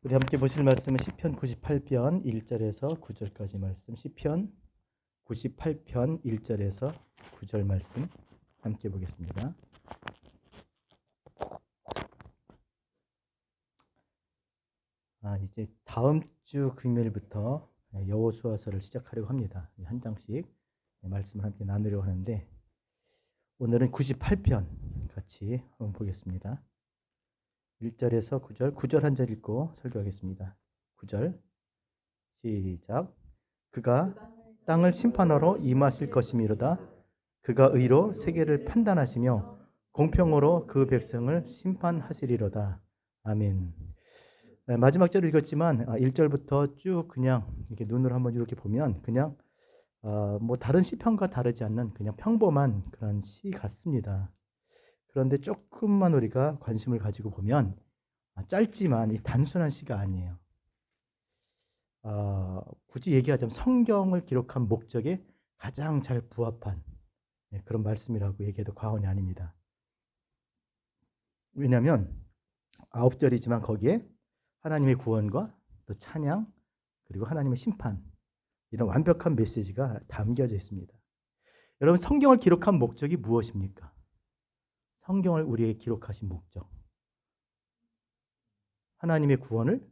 우리 함께 보실 말씀은 시편 98편 1절에서 9절까지 말씀. 시편 98편 1절에서 9절 말씀 함께 보겠습니다. 이제 다음 주 금요일부터 여호수아서를 시작하려고 합니다. 한 장씩 말씀을 함께 나누려고 하는데 오늘은 98편 같이 한번 보겠습니다. 1절에서 9절, 9절 한 절 읽고 설교하겠습니다. 9절 시작. 그가 땅을 심판하러 임하실 것이미로다. 그가 의로 세계를 판단하시며 공평으로 그 백성을 심판하시리로다. 아멘. 마지막 절을 읽었지만 1절부터 쭉 그냥 이렇게 눈으로 한번 이렇게 보면 그냥 뭐 다른 시편과 다르지 않는 그냥 평범한 그런 시 같습니다. 그런데 조금만 우리가 관심을 가지고 보면 짧지만 이 단순한 시가 아니에요. 굳이 얘기하자면 성경을 기록한 목적에 가장 잘 부합한 그런 말씀이라고 얘기해도 과언이 아닙니다. 왜냐하면 9절이지만 거기에 하나님의 구원과 또 찬양 그리고 하나님의 심판 이런 완벽한 메시지가 담겨져 있습니다. 여러분, 성경을 기록한 목적이 무엇입니까? 성경을 우리에게 기록하신 목적, 하나님의 구원을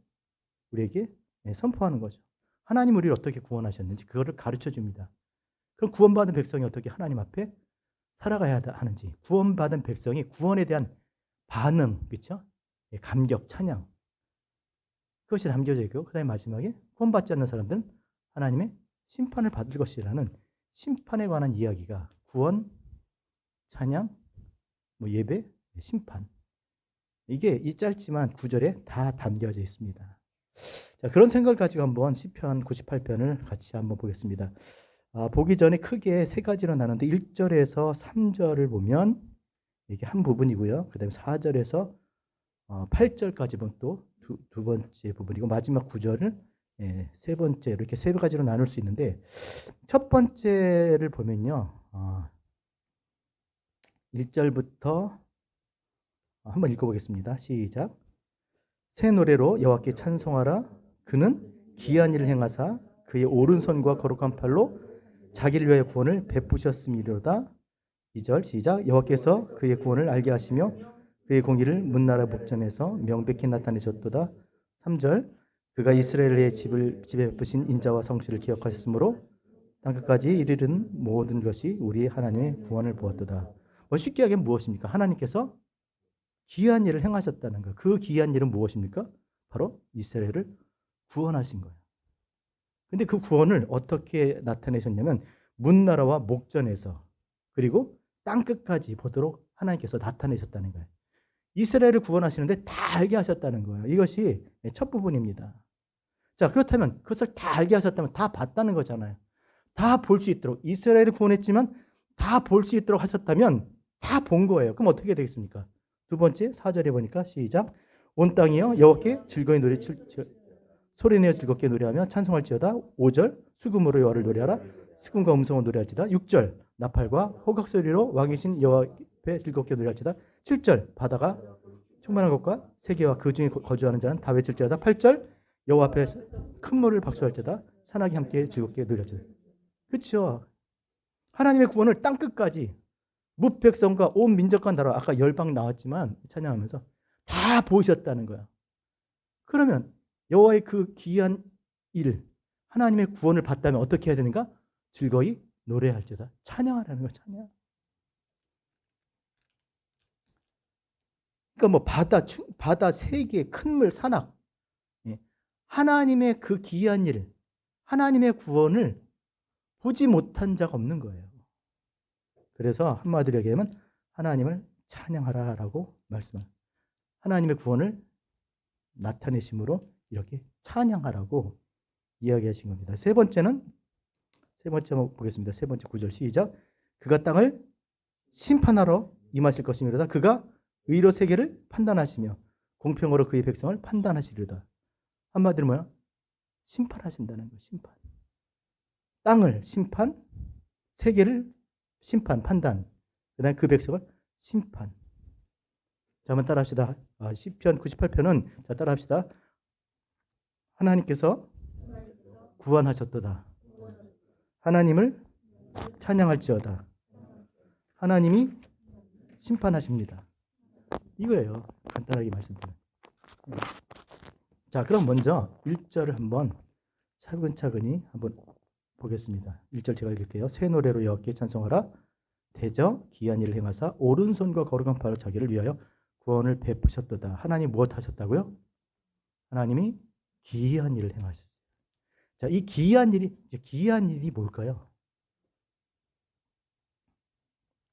우리에게 선포하는 거죠. 하나님 우리를 어떻게 구원하셨는지 그거를 가르쳐 줍니다. 그럼 구원받은 백성이 어떻게 하나님 앞에 살아가야 하는지, 구원받은 백성이 구원에 대한 반응, 그렇죠? 감격, 찬양, 그것이 담겨져 있고, 그 다음에 마지막에 구원받지 않는 사람들은 하나님의 심판을 받을 것이라는 심판에 관한 이야기가 구원, 찬양, 예배, 심판, 이게 이 짧지만 9절에 다 담겨져 있습니다. 자, 그런 생각을 가지고 한번 시편 98편을 같이 한번 보겠습니다. 보기 전에 크게 세 가지로 나누는데 1절에서 3절을 보면 이게 한 부분이고요. 그 다음에 4절에서 8절까지 보면 또 두 번째 부분이고 마지막 9절을 세 번째, 이렇게 세 가지로 나눌 수 있는데 첫 번째를 보면요. 1절부터 한번 읽어보겠습니다. 시작. 새 노래로 여호와께 찬송하라. 그는 기이한 일을 행하사 그의 오른손과 거룩한 팔로 자기를 위하여 구원을 베푸셨음이로다. 2절 시작. 여호와께서 그의 구원을 알게 하시며 그의 공의를 문나라 목전에서 명백히 나타내셨도다. 3절 그가 이스라엘의 집에 베푸신 인자와 성실을 기억하셨으므로 땅끝까지 이르는 모든 것이 우리 하나님의 구원을 보았도다. 쉽게 하기엔 무엇입니까? 하나님께서 기이한 일을 행하셨다는 것. 그 기이한 일은 무엇입니까? 바로 이스라엘을 구원하신 거예요. 근데 그 구원을 어떻게 나타내셨냐면 문나라와 목전에서 그리고 땅끝까지 보도록 하나님께서 나타내셨다는 거예요. 이스라엘을 구원하시는데 다 알게 하셨다는 거예요. 이것이 첫 부분입니다. 자, 그렇다면 그것을 다 알게 하셨다면 다 봤다는 거잖아요. 다 볼 수 있도록 이스라엘을 구원했지만 다 볼 수 있도록 하셨다면 다 본 거예요. 그럼 어떻게 되겠습니까? 두 번째 4절에 보니까 시작. 온 땅이여 여호와께 즐거이 소리내어 즐겁게 노래하며 찬송할지어다. 5절 수금으로 여호와를 노래하라. 수금과 음성으로 노래할지다. 6절 나팔과 호각 소리로 왕이신 여호와 앞에 즐겁게 노래할지다. 7절 바다가 충만한 것과 세계와 그 중에 거주하는 자는 다 외칠지어다. 8절 여호와 앞에 큰 물을 박수할지다. 산악이 함께 즐겁게 노래할지다. 그렇죠. 하나님의 구원을 땅끝까지 무백성과 온 민족과 나라, 아까 열방 나왔지만 찬양하면서 다 보셨다는 거야. 그러면 여호와의 그 기이한 일, 하나님의 구원을 받다면 어떻게 해야 되는가? 즐거이 노래할지어다. 찬양하라는 거야. 찬양. 그러니까 바다 세계, 큰 물, 산악, 하나님의 그 기이한 일, 하나님의 구원을 보지 못한 자가 없는 거예요. 그래서 한마디로 얘기하면 하나님을 찬양하라라고 말씀합니다. 하나님의 구원을 나타내심으로 이렇게 찬양하라고 이야기하신 겁니다. 세 번째 한번 보겠습니다. 세 번째 9절 시작. 그가 땅을 심판하러 임하실 것이므로다. 그가 의로 세계를 판단하시며 공평으로 그의 백성을 판단하시리로다. 한마디로 뭐야? 심판하신다는 거. 심판. 땅을 심판, 세계를 심판, 판단. 그다음에 그 백성을 심판. 자, 한번 따라합시다. 시편 98편은 자 따라합시다. 하나님께서 구원하셨도다. 하나님을 찬양할지어다. 하나님이 심판하십니다. 이거예요. 간단하게 말씀드리면. 자, 그럼 먼저 1절을 한번 차근차근히 한번 보겠습니다. 1절 제가 읽을게요. 새 노래로 여호와께 찬송하라. 대저 기이한 일을 행하사 오른손과 거룩한 팔로 자기를 위하여 구원을 베푸셨도다. 하나님 무엇 하셨다고요? 하나님이 기이한 일을 행하셨어요. 자, 이 기이한 일이 뭘까요?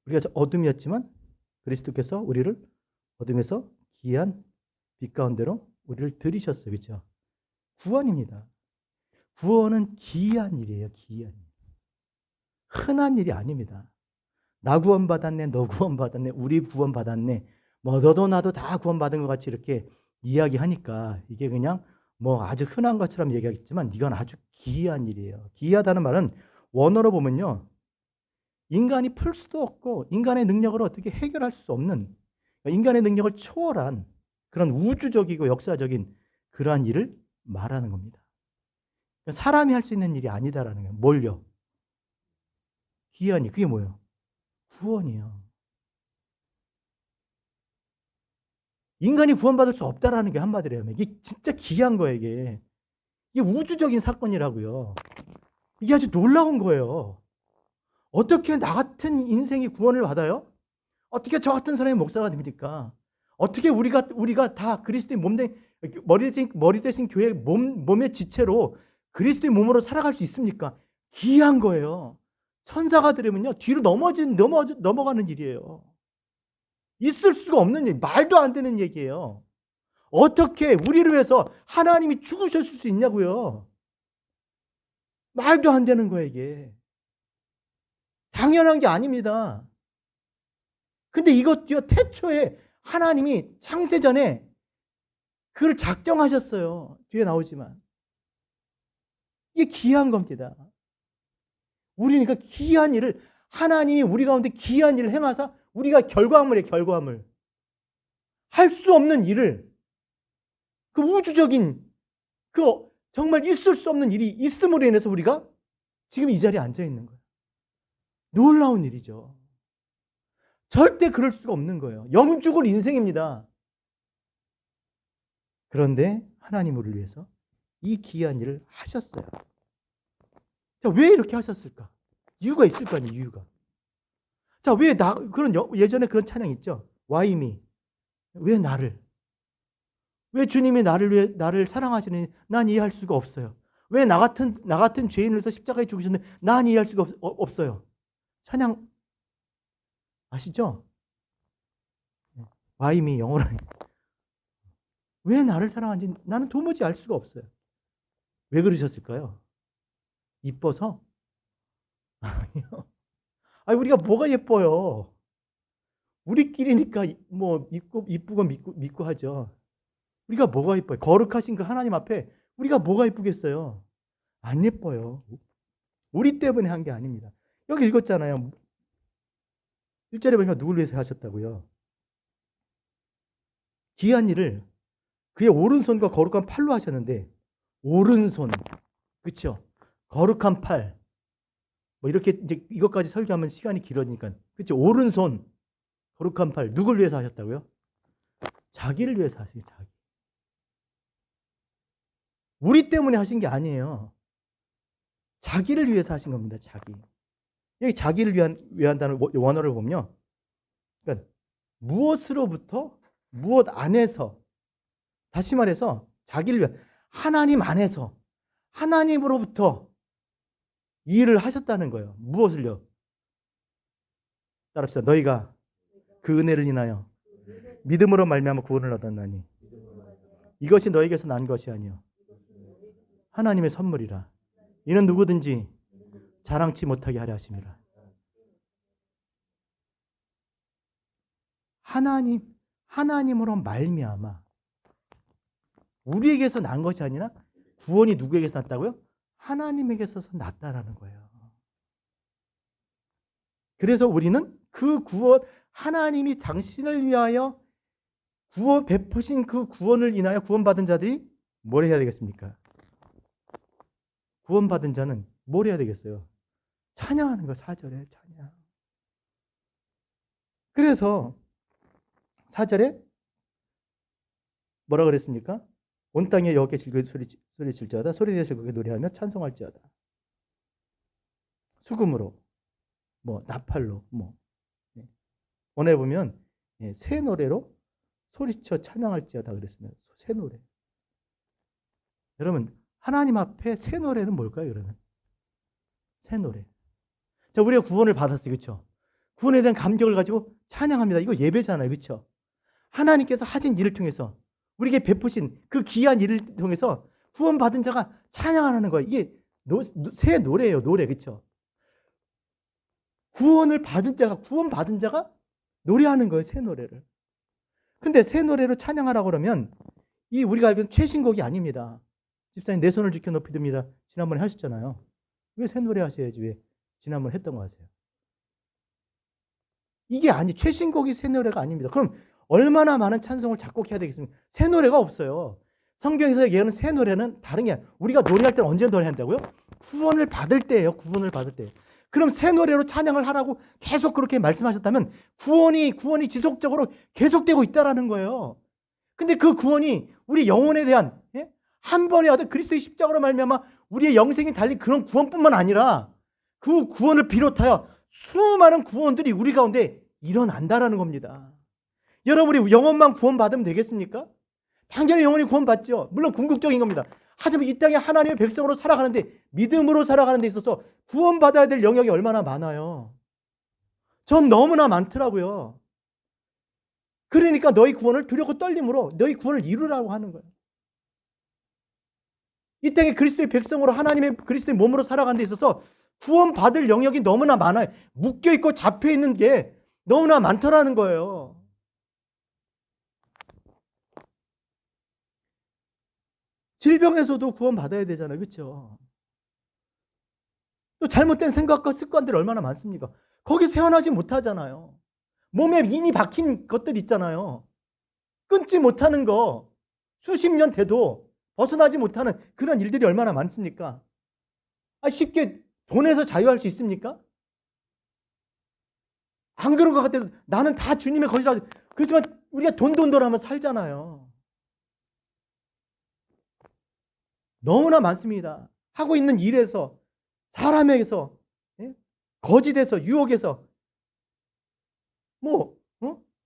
우리가 어둠이었지만 그리스도께서 우리를 어둠에서 기이한 빛 가운데로 우리를 들이셨어요. 그렇죠? 구원입니다. 구원은 기이한 일이에요. 기이한 일. 흔한 일이 아닙니다. 나 구원받았네, 너 구원받았네, 우리 구원받았네, 뭐 너도 나도 다 구원받은 것 같이 이렇게 이야기하니까 이게 그냥 뭐 아주 흔한 것처럼 얘기하겠지만 이건 아주 기이한 일이에요. 기이하다는 말은 원어로 보면요, 인간이 풀 수도 없고 인간의 능력으로 어떻게 해결할 수 없는, 인간의 능력을 초월한 그런 우주적이고 역사적인 그러한 일을 말하는 겁니다. 사람이 할 수 있는 일이 아니다라는 거예요. 뭘요? 기이한 일. 그게 뭐예요? 구원이에요. 인간이 구원받을 수 없다라는 게 한마디로 하면 이게 진짜 기이한 거예요. 이게 우주적인 사건이라고요. 이게 아주 놀라운 거예요. 어떻게 나 같은 인생이 구원을 받아요? 어떻게 저 같은 사람이 목사가 됩니까? 어떻게 우리가 다 그리스도의 머리 대신 교회의 몸의 지체로 그리스도의 몸으로 살아갈 수 있습니까? 기이한 거예요. 천사가 들으면요, 뒤로 넘어가는 일이에요. 있을 수가 없는 일, 말도 안 되는 얘기예요. 어떻게 우리를 위해서 하나님이 죽으셨을 수 있냐고요. 말도 안 되는 거예요, 이게. 당연한 게 아닙니다. 근데 이것도요, 태초에 하나님이 창세전에 그걸 작정하셨어요. 뒤에 나오지만. 이게 기이한 겁니다. 우리는 그러니까 기이한 일을, 하나님이 우리 가운데 기이한 일을 행하사 우리가 결과물이에요, 결과물. 할 수 없는 일을, 그 우주적인, 그 정말 있을 수 없는 일이 있음으로 인해서 우리가 지금 이 자리에 앉아 있는 거예요. 놀라운 일이죠. 절대 그럴 수가 없는 거예요. 영죽을 인생입니다. 그런데 하나님 우리를 위해서 이 기이한 일을 하셨어요. 자, 왜 이렇게 하셨을까? 이유가 있을 거 아니에요, 이유가. 자, 왜 예전에 그런 찬양 있죠? Why me? 왜 나를? 왜 주님이 나를 사랑하시느니 난 이해할 수가 없어요. 왜 나 같은 죄인을 위해서 십자가에 죽으셨는데 난 이해할 수가 없어요. 찬양 아시죠? Why me? 영어로. 왜 나를 사랑하는지 나는 도무지 알 수가 없어요. 왜 그러셨을까요? 이뻐서? 아니요. 아니, 우리가 뭐가 예뻐요? 우리끼리니까 뭐 이쁘고 믿고 하죠. 우리가 뭐가 예뻐요? 거룩하신 그 하나님 앞에 우리가 뭐가 예쁘겠어요? 안 예뻐요. 우리 때문에 한 게 아닙니다. 여기 읽었잖아요. 1절에 보니까 누굴 위해서 하셨다고요? 기이한 일을 그의 오른손과 거룩한 팔로 하셨는데, 오른손, 그렇죠? 거룩한 팔. 뭐 이렇게 이제 이것까지 설교하면 시간이 길어지니까, 그렇죠? 오른손, 거룩한 팔, 누굴 위해서 하셨다고요? 자기를 위해서 하신 자기. 우리 때문에 하신 게 아니에요. 자기를 위해서 하신 겁니다. 자기. 여기 자기를 위한다는 원어를 보면요, 그러니까 무엇으로부터, 무엇 안에서, 다시 말해서 자기를 위한, 하나님 안에서, 하나님으로부터 이 일을 하셨다는 거예요. 무엇을요? 따라합시다. 너희가 그 은혜를 인하여 믿음으로 말미암아 구원을 얻었나니 이것이 너에게서 난 것이 아니요 하나님의 선물이라. 이는 누구든지 자랑치 못하게 하려 하심이라. 하나님으로 말미암아, 우리에게서 난 것이 아니라 구원이 누구에게서 났다고요? 하나님에게서 났다라는 거예요. 그래서 우리는 그 구원, 하나님이 당신을 위하여 베푸신 그 구원을 인하여 구원받은 자들이 뭘 해야 되겠습니까? 구원받은 자는 뭘 해야 되겠어요? 찬양하는 거. 4절에 찬양. 그래서 4절에 뭐라 그랬습니까? 온 땅에 여호와께 즐거이 소리칠지어다. 소리내어 즐겁게 노래하며 찬송할지어다. 수금으로, 나팔로, 원해 보면 새 노래로 소리쳐 찬양할지어다 그랬습니다. 새 노래. 여러분, 하나님 앞에 새 노래는 뭘까요? 그러면 새 노래. 자, 우리가 구원을 받았어요, 그렇죠? 구원에 대한 감격을 가지고 찬양합니다. 이거 예배잖아요, 그렇죠? 하나님께서 하신 일을 통해서 우리에게 베푸신 그 귀한 일을 통해서 구원받은 자가 찬양하는 거예요. 이게 새 노래예요, 노래, 그렇죠? 구원받은 자가 노래하는 거예요, 새 노래를. 근데 새 노래로 찬양하라고 그러면 이 우리가 알고 있는 최신곡이 아닙니다. 집사님 내 손을 지켜 높이 듭니다. 지난번에 하셨잖아요. 왜 새 노래 하셔야지 왜 지난번에 했던 거 하세요? 이게 최신곡이 새 노래가 아닙니다. 그럼 얼마나 많은 찬송을 작곡해야 되겠습니까? 새 노래가 없어요. 성경에서 얘기하는 새 노래는 다른 게 아니라 우리가 노래할 때는 언제 노래한다고요? 구원을 받을 때예요. 구원을 받을 때. 그럼 새 노래로 찬양을 하라고 계속 그렇게 말씀하셨다면 구원이 지속적으로 계속되고 있다라는 거예요. 근데 그 구원이 우리 영혼에 대한 한 번에 얻은 그리스도의 십자가로 말미암아 우리의 영생이 달린 그런 구원뿐만 아니라 그 구원을 비롯하여 수많은 구원들이 우리 가운데 일어난다라는 겁니다. 여러분이 영혼만 구원받으면 되겠습니까? 당연히 영혼이 구원받죠. 물론 궁극적인 겁니다. 하지만 이 땅에 하나님의 백성으로 살아가는데 믿음으로 살아가는 데 있어서 구원받아야 될 영역이 얼마나 많아요. 전 너무나 많더라고요. 그러니까 너희 구원을 두렵고 떨림으로 너희 구원을 이루라고 하는 거예요. 이 땅에 그리스도의 백성으로 하나님의 그리스도의 몸으로 살아가는 데 있어서 구원받을 영역이 너무나 많아요. 묶여있고 잡혀있는 게 너무나 많더라는 거예요. 질병에서도 구원받아야 되잖아요. 그렇죠? 또 잘못된 생각과 습관들이 얼마나 많습니까? 거기서 헤어나지 못하잖아요. 몸에 이미 박힌 것들 있잖아요. 끊지 못하는 거 수십 년 돼도 벗어나지 못하는 그런 일들이 얼마나 많습니까? 쉽게 돈에서 자유할 수 있습니까? 안 그런 것 같아도 나는 다 주님의 것이라. 그렇지만 우리가 돈하면 살잖아요. 너무나 많습니다. 하고 있는 일에서, 사람에게서, 거짓에서, 유혹에서,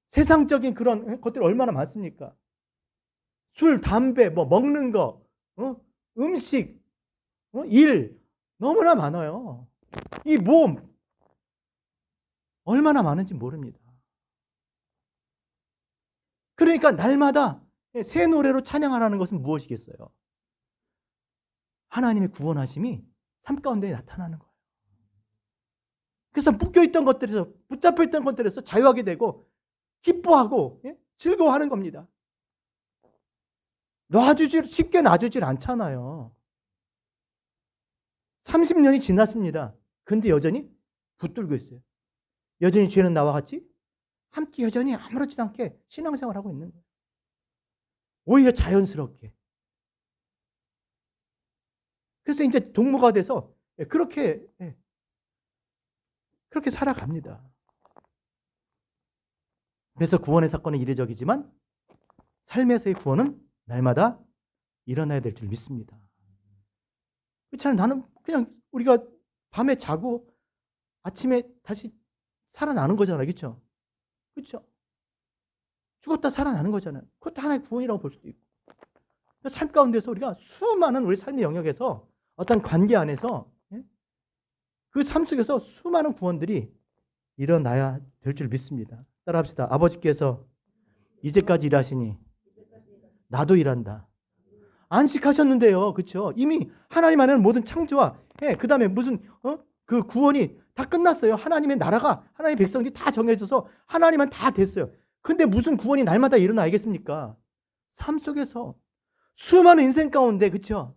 세상적인 그런 것들이 얼마나 많습니까? 술, 담배, 먹는 거, 음식, 일, 너무나 많아요. 이 몸, 얼마나 많은지 모릅니다. 그러니까 날마다 새 노래로 찬양하라는 것은 무엇이겠어요? 하나님의 구원하심이 삶 가운데 나타나는 거예요. 그래서 묶여있던 것들에서, 붙잡혀있던 것들에서 자유하게 되고 기뻐하고 즐거워하는 겁니다. 쉽게 놔주질 않잖아요. 30년이 지났습니다. 근데 여전히 붙들고 있어요. 여전히 죄는 나와 같이 함께 여전히 아무렇지도 않게 신앙생활을 하고 있는 거예요. 오히려 자연스럽게. 그래서 이제 동무가 돼서 그렇게 살아갑니다. 그래서 구원의 사건은 이례적이지만 삶에서의 구원은 날마다 일어나야 될 줄 믿습니다. 그렇잖아요. 나는 그냥 우리가 밤에 자고 아침에 다시 살아나는 거잖아요. 그렇죠? 그렇죠? 죽었다 살아나는 거잖아요. 그것도 하나의 구원이라고 볼 수도 있고. 삶 가운데서 우리가 수많은 우리 삶의 영역에서 어떤 관계 안에서 그 삶 속에서 수많은 구원들이 일어나야 될 줄 믿습니다. 따라합시다. 아버지께서 이제까지 일하시니 나도 일한다. 안식하셨는데요. 그렇죠? 이미 하나님 안에는 모든 창조와 그 다음에 무슨 그 구원이 다 끝났어요. 하나님의 나라가 하나님의 백성들이 다 정해져서 하나님은 다 됐어요. 근데 무슨 구원이 날마다 일어나겠습니까? 삶 속에서 수많은 인생 가운데 그렇죠?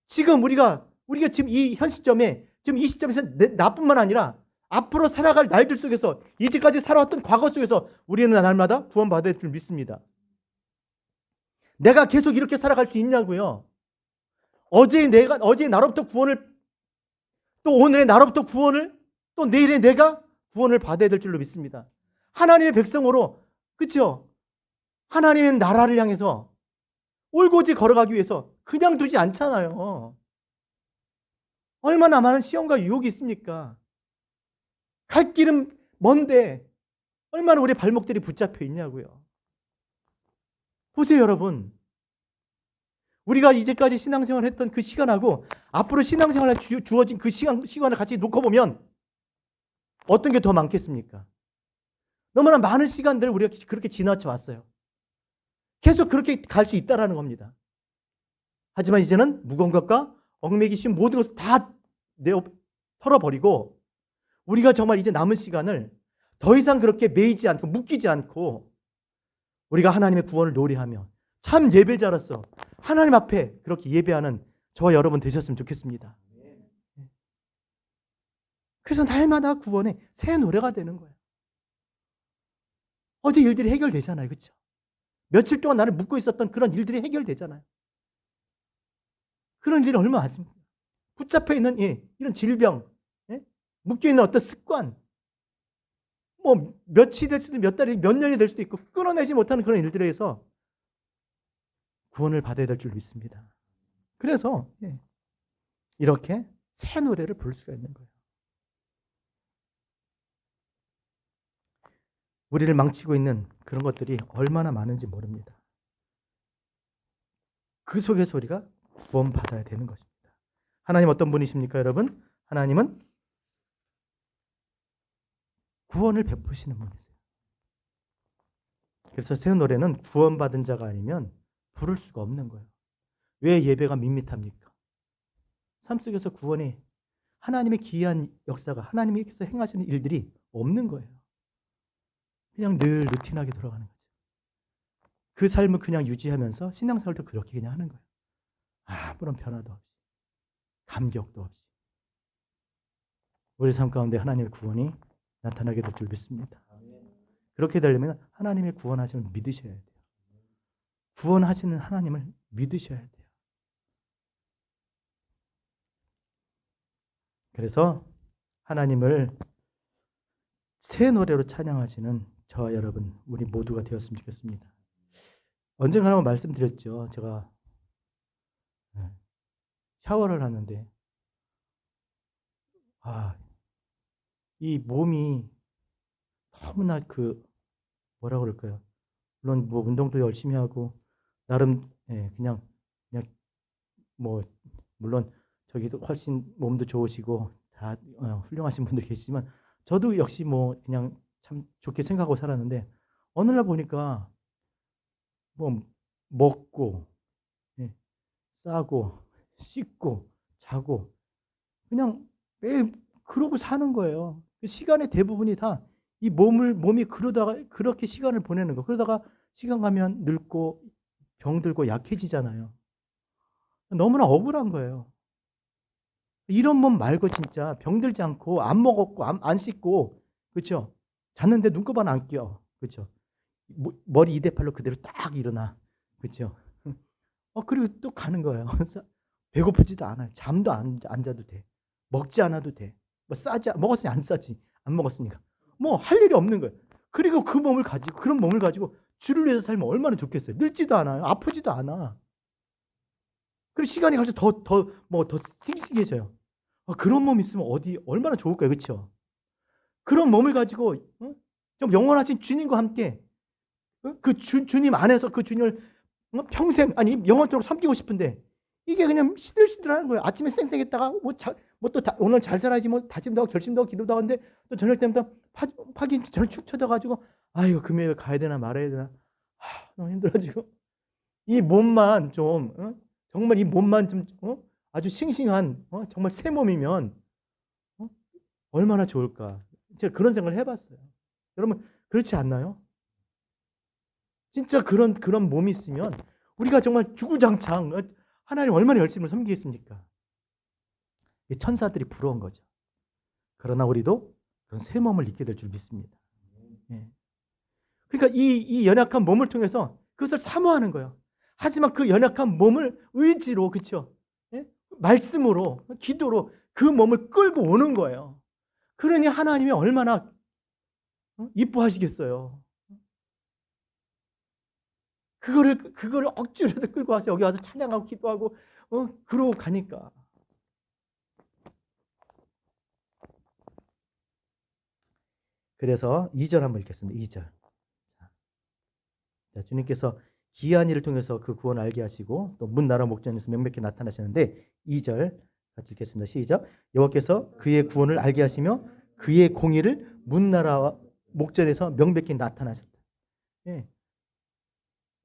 지금 우리가 지금 이 현 시점에 지금 이 시점에서 나뿐만 아니라 앞으로 살아갈 날들 속에서 이제까지 살아왔던 과거 속에서 우리는 날마다 구원받을 줄 믿습니다. 내가 계속 이렇게 살아갈 수 있냐고요. 어제 나로부터 구원을, 또 오늘의 나로부터 구원을, 또 내일의 내가 구원을 받아야 될 줄로 믿습니다. 하나님의 백성으로, 그렇죠? 하나님의 나라를 향해서 올곧이 걸어가기 위해서 그냥 두지 않잖아요. 얼마나 많은 시험과 유혹이 있습니까? 갈 길은 먼데 얼마나 우리 발목들이 붙잡혀 있냐고요. 보세요, 여러분. 우리가 이제까지 신앙생활을 했던 그 시간하고 앞으로 신앙생활에 주어진 그 시간을 같이 놓고 보면 어떤 게 더 많겠습니까? 너무나 많은 시간들을 우리가 그렇게 지나쳐 왔어요. 계속 그렇게 갈 수 있다라는 겁니다. 하지만 이제는 무거운 것과 얽매기 쉬운 모든 것을 다 털어버리고 우리가 정말 이제 남은 시간을 더 이상 그렇게 매이지 않고 묶이지 않고 우리가 하나님의 구원을 노래하며 참 예배자로서 하나님 앞에 그렇게 예배하는 저와 여러분 되셨으면 좋겠습니다. 그래서 날마다 구원의 새 노래가 되는 거예요. 어제 일들이 해결되잖아요. 그렇죠? 며칠 동안 나를 묶고 있었던 그런 일들이 해결되잖아요. 그런 일이 얼마나 많습니까? 붙잡혀 있는 이런 질병, 묶여 있는 어떤 습관, 뭐 며칠이 될 수도 몇 달이 몇 년이 될 수도 있고 끊어내지 못하는 그런 일들에서 구원을 받아야 될 줄 믿습니다. 그래서 이렇게 새 노래를 부를 수가 있는 거예요. 우리를 망치고 있는 그런 것들이 얼마나 많은지 모릅니다. 그 속에서 우리가 구원받아야 되는 것입니다. 하나님 어떤 분이십니까, 여러분? 하나님은 구원을 베푸시는 분이세요. 그래서 새 노래는 구원받은 자가 아니면 부를 수가 없는 거예요. 왜 예배가 밋밋합니까? 삶 속에서 구원이 하나님의 기이한 역사가 하나님께서 행하시는 일들이 없는 거예요. 그냥 늘 루틴하게 돌아가는 거죠. 그 삶을 그냥 유지하면서 신앙생활도 그렇게 그냥 하는 거예요. 아무런 변화도 없이, 감격도 없이. 우리 삶 가운데 하나님의 구원이 나타나게 될 줄 믿습니다. 그렇게 되려면 하나님의 구원하심을 믿으셔야 돼요. 구원하시는 하나님을 믿으셔야 돼요. 그래서 하나님을 새 노래로 찬양하시는 저와 여러분, 우리 모두가 되었으면 좋겠습니다. 언젠가 한번 말씀드렸죠. 제가 샤워를 하는데 이 몸이 너무나 뭐라 그럴까요? 물론 뭐 운동도 열심히 하고 나름 그냥 뭐 물론 저기도 훨씬 몸도 좋으시고 다 훌륭하신 분들 계시지만 저도 역시 뭐 그냥 참 좋게 생각하고 살았는데 어느 날 보니까 뭐 먹고 싸고 씻고 자고 그냥 매일 그러고 사는 거예요. 시간의 대부분이 다 이 몸이 그러다가 그렇게 시간을 보내는 거. 그러다가 시간 가면 늙고 병들고 약해지잖아요. 너무나 억울한 거예요. 이런 몸 말고 진짜 병들지 않고 안 먹었고 안 씻고 그렇죠? 잤는데 눈곱 안 껴. 그렇죠? 머리 이대팔로 그대로 딱 일어나. 그렇죠? 그리고 또 가는 거예요. 배고프지도 않아요. 잠도 안 자도 돼. 먹지 않아도 돼. 뭐 먹었으니 안 싸지. 안 먹었으니까. 뭐 할 일이 없는 거예요. 그리고 그런 몸을 가지고 주를 위해서 살면 얼마나 좋겠어요. 늙지도 않아요. 아프지도 않아. 그리고 시간이 갈수록 더 싱싱해져요. 그런 몸 있으면 얼마나 좋을까요? 그렇죠? 그런 몸을 가지고 좀 영원하신 주님과 함께 그 주님 안에서 그 주님을 평생 영원토록 섬기고 싶은데 이게 그냥 시들시들하는 거예요. 아침에 쌩쌩했다가 오늘 잘 살아야지 다짐도 하고 결심도 하고 기도도 하는데 또 저녁 때부터 파기 저녁 축 쳐져가지고 금요일에 가야 되나 말아야 되나 너무 힘들어지고 이 몸만 좀 정말 이 몸만 좀 아주 싱싱한 정말 새 몸이면 얼마나 좋을까. 제가 그런 생각을 해봤어요. 여러분 그렇지 않나요? 진짜 그런 몸이 있으면 우리가 정말 주구장창 하나님 얼마나 열심히 섬기겠습니까? 천사들이 부러운 거죠. 그러나 우리도 그런 새 몸을 입게 될 줄 믿습니다. 그러니까 이 연약한 몸을 통해서 그것을 사모하는 거예요. 하지만 그 연약한 몸을 의지로 그렇죠? 말씀으로, 기도로 그 몸을 끌고 오는 거예요. 그러니 하나님이 얼마나 이뻐하시겠어요. 그거를 억지로라도 끌고 와서 여기 와서 찬양하고 기도하고 그러고 가니까. 그래서 2절 한번 읽겠습니다. 2절. 자, 주님께서 기이한 일을 통해서 그 구원을 알게 하시고 또 문 나라 목전에서 명백히 나타나셨는데 2절 같이 읽겠습니다. 시작. 여호와께서 그의 구원을 알게 하시며 그의 공의를 문 나라와 목전에서 명백히 나타나셨다. 예.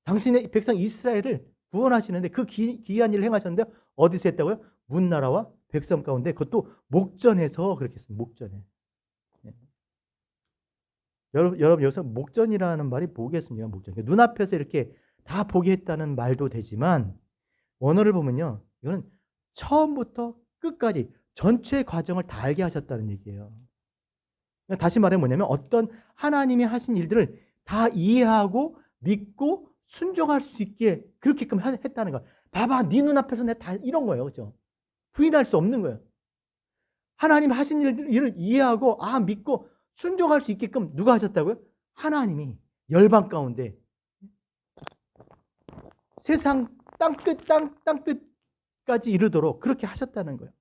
당신의 백성 이스라엘을 구원하시는데 그 기이한 일을 행하셨는데 어디서 했다고요? 문 나라와 백성 가운데, 그것도 목전에서 그렇게 했습니다. 목전에. 예. 여러분 여기서 목전이라는 말이 뭐겠습니까? 목전. 눈앞에서 이렇게 다 보게 했다는 말도 되지만 원어를 보면요, 이거는 처음부터 끝까지 전체 과정을 다 알게 하셨다는 얘기예요. 다시 말해 뭐냐면 어떤 하나님이 하신 일들을 다 이해하고 믿고 순종할 수 있게 그렇게끔 했다는 거예요. 봐봐, 네 눈앞에서 내가 다 이런 거예요. 그렇죠? 부인할 수 없는 거예요. 하나님 하신 일을 이해하고 믿고 순종할 수 있게끔 누가 하셨다고요? 하나님이 열방 가운데 세상 땅끝까지 이르도록 그렇게 하셨다는 거예요.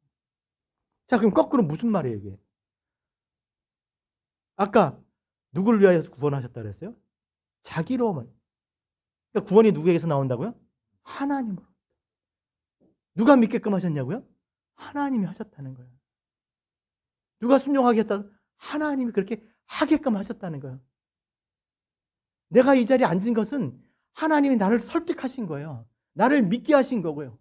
자, 그럼 거꾸로 무슨 말이에요, 이게? 아까 누구를 위하여서 구원하셨다 그랬어요? 자기로만. 그러니까 구원이 누구에게서 나온다고요? 하나님으로. 누가 믿게끔 하셨냐고요? 하나님이 하셨다는 거예요. 누가 순종하게 했다? 하나님이 그렇게 하게끔 하셨다는 거예요. 내가 이 자리에 앉은 것은 하나님이 나를 설득하신 거예요. 나를 믿게 하신 거고요.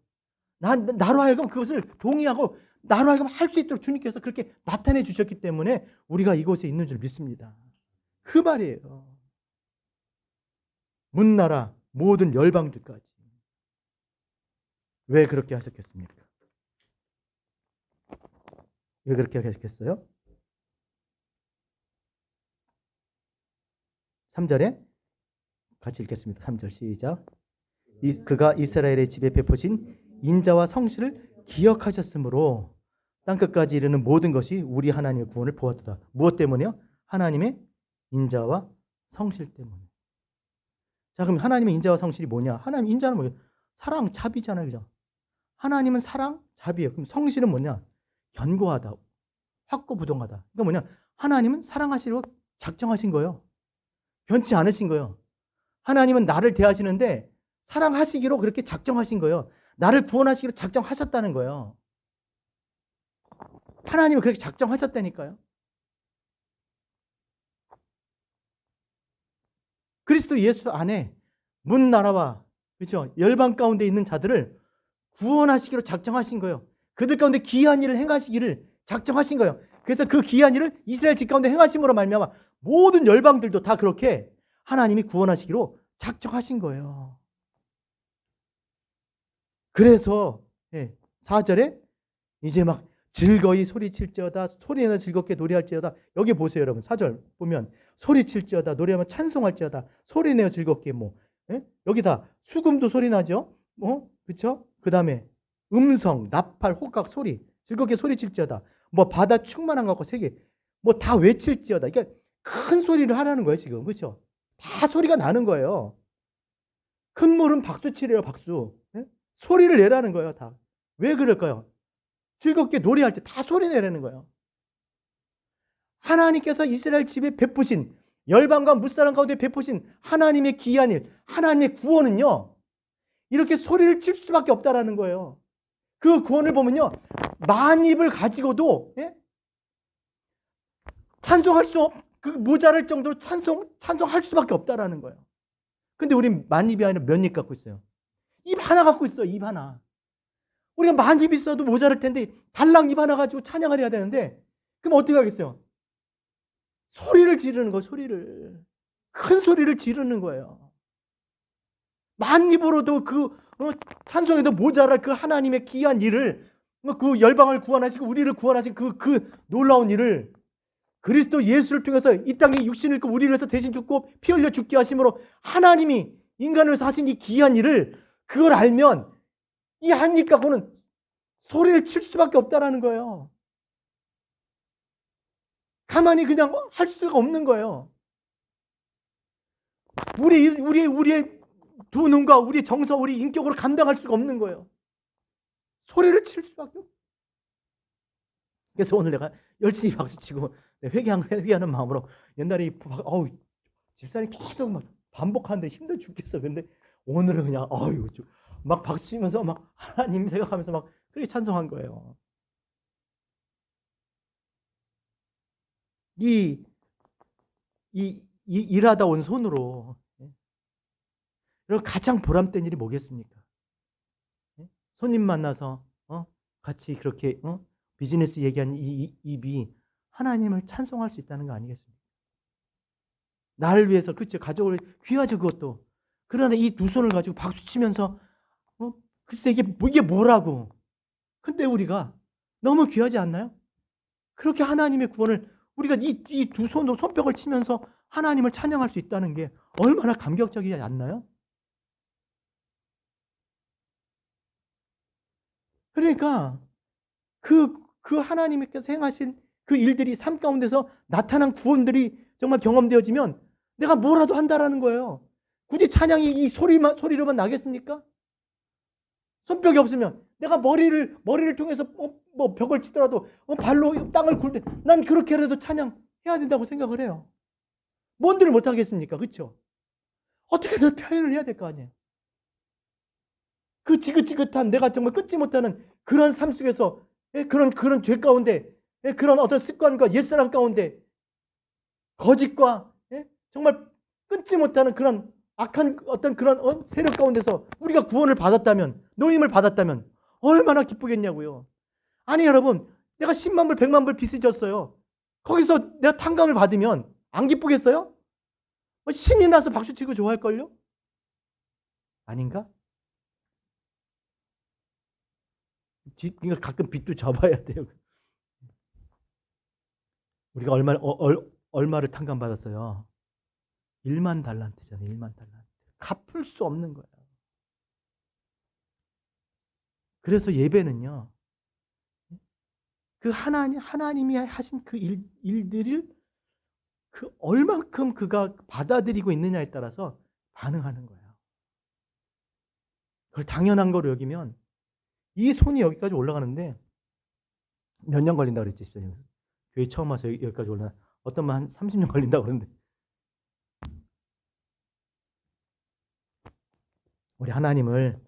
나로 하여금 그것을 동의하고 나로 하여금 할 수 있도록 주님께서 그렇게 나타내 주셨기 때문에 우리가 이곳에 있는 줄 믿습니다. 그 말이에요. 문나라 모든 열방들까지. 왜 그렇게 하셨겠습니까? 왜 그렇게 하셨겠어요? 3절에 같이 읽겠습니다. 3절 시작. 그가 이스라엘의 집에 베푸신 인자와 성실을 기억하셨으므로 땅끝까지 이르는 모든 것이 우리 하나님의 구원을 보았도다. 무엇 때문에요? 하나님의 인자와 성실 때문에. 자, 그럼 하나님의 인자와 성실이 뭐냐? 하나님 인자는 뭐예요? 사랑, 자비잖아요. 그죠? 하나님은 사랑, 자비예요. 그럼 성실은 뭐냐? 견고하다, 확고부동하다. 그러니까 뭐냐? 하나님은 사랑하시려고 작정하신 거예요. 변치 않으신 거예요. 하나님은 나를 대하시는데 사랑하시기로 그렇게 작정하신 거예요. 나를 구원하시기로 작정하셨다는 거예요. 하나님은 그렇게 작정하셨다니까요. 그리스도 예수 안에 문 나라와 그렇죠? 열방 가운데 있는 자들을 구원하시기로 작정하신 거예요. 그들 가운데 기이한 일을 행하시기를 작정하신 거예요. 그래서 그 기이한 일을 이스라엘 집 가운데 행하심으로 말미암아 모든 열방들도 다 그렇게 하나님이 구원하시기로 작정하신 거예요. 그래서 4절에 이제 막 즐거이 소리칠지어다, 소리내어 즐겁게 노래할지어다. 여기 보세요, 여러분. 4절 보면 소리칠지어다, 노래하며 찬송할지어다, 소리내어 즐겁게 여기다 수금도 소리 나죠. 그렇죠? 그다음에 음성, 나팔, 호각, 소리 즐겁게 소리칠지어다. 바다 충만한 것 같고 세계 다 외칠지어다. 그러니까 큰 소리를 하라는 거예요, 지금. 그렇죠? 다 소리가 나는 거예요. 큰 물은 박수 치래요, 박수. 소리를 내라는 거예요, 다. 왜 그럴까요? 즐겁게 노래할 때 다 소리 내라는 거예요. 하나님께서 이스라엘 집에 베푸신 열방과 무사람 가운데 베푸신 하나님의 기이한 일, 하나님의 구원은요, 이렇게 소리를 칠 수밖에 없다라는 거예요. 그 구원을 보면요, 만입을 가지고도 찬송할 수 모자랄 정도로 찬송할 수밖에 없다라는 거예요. 근데 우리 만입이 아니라 몇 입 갖고 있어요? 입 하나 갖고 있어요. 입 하나. 우리가 만입 있어도 모자랄 텐데 달랑 입 하나 가지고 찬양을 해야 되는데 그럼 어떻게 하겠어요? 소리를 지르는 거예요. 소리를. 큰 소리를 지르는 거예요. 만입으로도 그 찬송에도 모자랄 그 하나님의 기이한 일을, 그 열방을 구원하시고 우리를 구원하신 그 놀라운 일을 그리스도 예수를 통해서 이 땅에 육신을 입고 우리를 위해서 대신 죽고 피 흘려 죽게 하심으로 하나님이 인간을 위해서 하신 이 기이한 일을, 그걸 알면 이 한 입 갖고는 소리를 칠 수밖에 없다라는 거예요. 가만히 그냥 할 수가 없는 거예요. 우리의 두 눈과 우리 정서, 우리 인격으로 감당할 수가 없는 거예요. 소리를 칠 수밖에 없어요. 그래서 오늘 내가 열심히 박수치고 회개하는 마음으로 옛날에 집사람이 계속 막 반복하는데 힘들어 죽겠어. 근데 오늘은 그냥 막 박수치면서 막 하나님 생각하면서 막 그렇게 찬송한 거예요. 이 일하다 온 손으로 여러분 가장 보람된 일이 뭐겠습니까? 손님 만나서 같이 그렇게 비즈니스 얘기한 이 입이 하나님을 찬송할 수 있다는 거 아니겠습니까? 나를 위해서 그렇죠. 가족을 귀하죠 그것도. 그러나 이 두 손을 가지고 박수 치면서 글쎄 이게 뭐라고. 근데 우리가 너무 귀하지 않나요? 그렇게 하나님의 구원을 우리가 이 두 손으로 손뼉을 치면서 하나님을 찬양할 수 있다는 게 얼마나 감격적이지 않나요? 그러니까 그 하나님께서 행하신 그 일들이 삶 가운데서 나타난 구원들이 정말 경험되어지면 내가 뭐라도 한다라는 거예요. 굳이 찬양이 이 소리로만 나겠습니까? 손뼉이 없으면 내가 머리를 통해서 뭐 벽을 치더라도 발로 땅을 굴 때 난 그렇게라도 찬양해야 된다고 생각을 해요. 뭔들 못 하겠습니까? 그렇죠? 어떻게든 표현을 해야 될 거 아니에요. 그 지긋지긋한 내가 정말 끊지 못하는 그런 삶 속에서 그런 죄 가운데 그런 어떤 습관과 옛사람 가운데 거짓과 정말 끊지 못하는 그런 악한 어떤 그런 세력 가운데서 우리가 구원을 받았다면 노임을 받았다면 얼마나 기쁘겠냐고요. 아니 여러분 내가 10만 불 100만 불 빚을 졌어요. 거기서 내가 탕감을 받으면 안 기쁘겠어요? 신이 나서 박수치고 좋아할걸요? 아닌가? 그러니까 가끔 빚도 잡아야 돼요. 우리가 얼마를 탕감받았어요? 1만 달란트잖아요. 1만 달란트. 갚을 수 없는 거예요. 그래서 예배는요. 그 하나님이 하신 그 일들을 그 얼만큼 그가 받아들이고 있느냐에 따라서 반응하는 거예요. 그걸 당연한 거로 여기면 이 손이 여기까지 올라가는데 몇 년 걸린다고 그랬지, 집사님. 교회 처음 와서 여기까지 올라가. 어떤 분 한 30년 걸린다고 그러는데. 우리 하나님을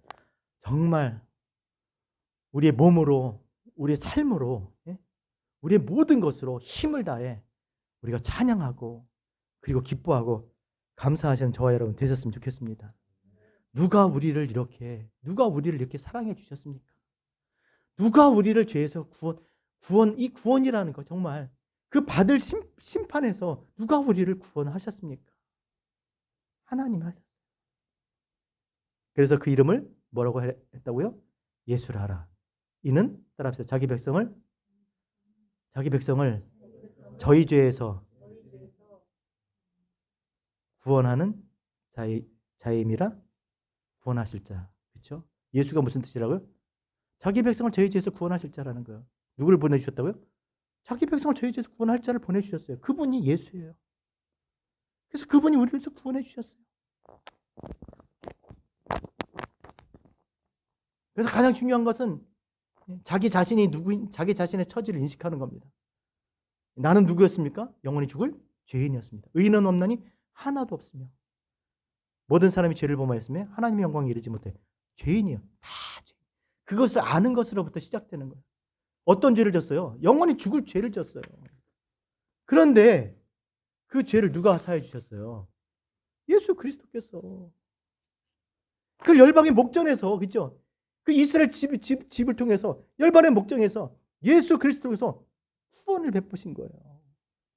정말 우리의 몸으로, 우리의 삶으로, 우리의 모든 것으로 힘을 다해 우리가 찬양하고 그리고 기뻐하고 감사하시는 저와 여러분 되셨으면 좋겠습니다. 누가 우리를 이렇게 사랑해 주셨습니까? 누가 우리를 죄에서 이 구원이라는 거 정말 그 받을 심판에서 누가 우리를 구원하셨습니까? 하나님 하셨어요. 그래서 그 이름을 뭐라고 했다고요? 예수라 하라. 이는 따라합시다. 자기 백성을 저희 죄에서 구원하는 자임이라 구원하실 자. 그렇죠? 예수가 무슨 뜻이라고요? 자기 백성을 저희 죄에서 구원하실 자라는 거예요. 누구를 보내주셨다고요? 자기 백성을 저희 죄에서 구원할 자를 보내주셨어요. 그분이 예수예요. 그래서 그분이 우리를 구원해 주셨어요. 그래서 가장 중요한 것은 자기 자신이 자기 자신의 처지를 인식하는 겁니다. 나는 누구였습니까? 영원히 죽을 죄인이었습니다. 의인은 없나니 하나도 없으며 모든 사람이 죄를 범하였으며 하나님의 영광에 이르지 못해 죄인이요. 다 죄인. 그것을 아는 것으로부터 시작되는 거예요. 어떤 죄를 졌어요? 영원히 죽을 죄를 졌어요. 그런데 그 죄를 누가 사해 주셨어요? 예수 그리스도께서. 그 열방의 목전에서 그렇죠? 그 이스라엘 집을 통해서 열방의 목전에서 예수 그리스도께서 후원을 베푸신 거예요.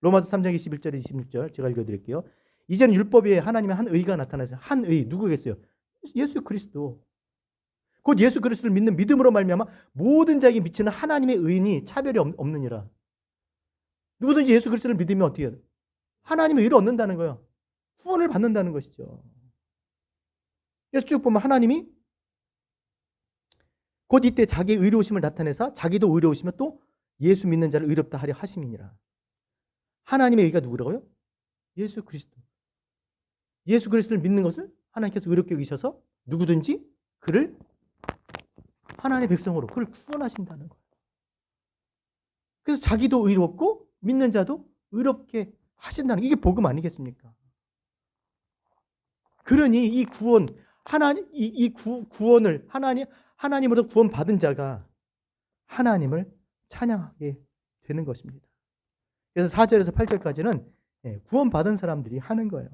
로마서 3장 21절 26절 제가 읽어드릴게요. 이제는 율법에 하나님의 한 의가 나타나서 한 의 누구겠어요? 예수 그리스도. 곧 예수 그리스도를 믿는 믿음으로 말미암아 모든 자에게 미치는 하나님의 의인이 차별이 없느니라. 누구든지 예수 그리스도를 믿으면 어떻게 해요? 하나님의 의를 얻는다는 거예요. 후원을 받는다는 것이죠. 그래서 쭉 보면 하나님이 곧 이때 자기의 의로우심을 나타내사 자기도 의로우시며 또 예수 믿는 자를 의롭다 하려 하심이니라. 하나님의 의가 누구라고요? 예수 그리스도. 예수 그리스도를 믿는 것을 하나님께서 의롭게 여기셔서 누구든지 그를 하나님의 백성으로 그를 구원하신다는 거예요. 그래서 자기도 의롭고 믿는 자도 의롭게 하신다는 이게 복음 아니겠습니까? 그러니 이 구원 하나님 구원을 하나님으로 구원 받은 자가 하나님을 찬양하게 되는 것입니다. 그래서 4절에서 8절까지는 구원 받은 사람들이 하는 거예요.